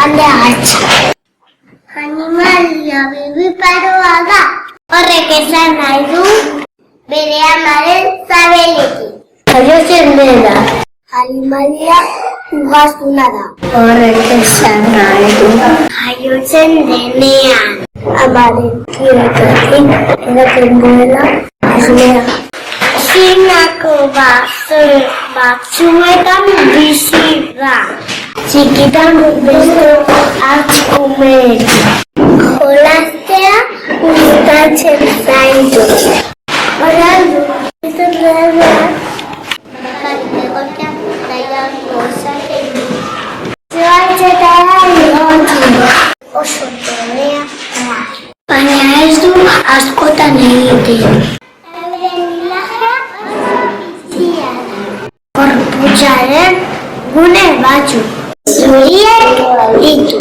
Ande agatsa. Animalia bibiparoa da. Horrek esan nahi du bere amaren zabelekin. Jaiotzen dela. Animalia ugaztuna da. Horrek esan nahi du jaiotzen denean. Amaren kirotatik edaten duela esnea. Txinako batzuetan bizi da. Txikitan beste atzumeek. Jolastea gustatzen zaitu. Horandu, izan behar. Bakarrik egotean gozatzen du. Zuhaitzetara igotzen. Oso tolea da. Baina ez du askotan egiten. Gorputzaren gune batzuk zuriek ditu.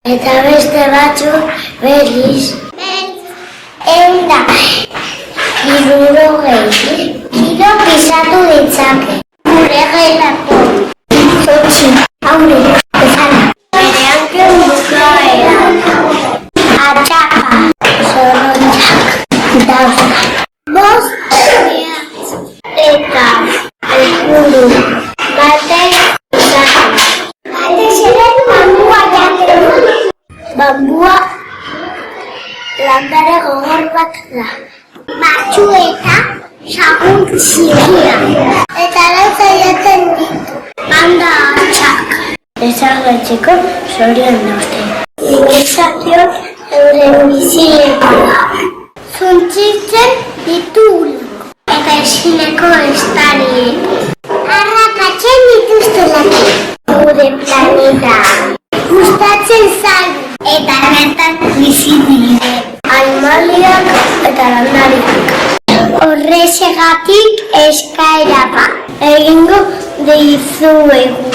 Eta beste batzuk berriz. Eunda, 60 kilo pisatu ditzake. Gure gelako. Zortzi, haure, bezala. Bere hanken bukaera. Atxaka, zorrotzak, dauzka. Bost, eta helburu batek izaten. Batez ere bambua jaten. Bambua landare gogor bat da. Batzuetan sagun txikia. Eta gauza jaten ditu. Banda hatxak. Ezagutzeko zorion dauzte. Ingresazion euren bizilekua. Zuntzitzen ditugulako. Eta esineko estariek. Arrakatzen dituztelako. Gure planeta. Gustatzen zaigu. Eta bertan bizi dire. Animaliak eta landariak. Horrexegatik eskaera bat egingo dizuegu.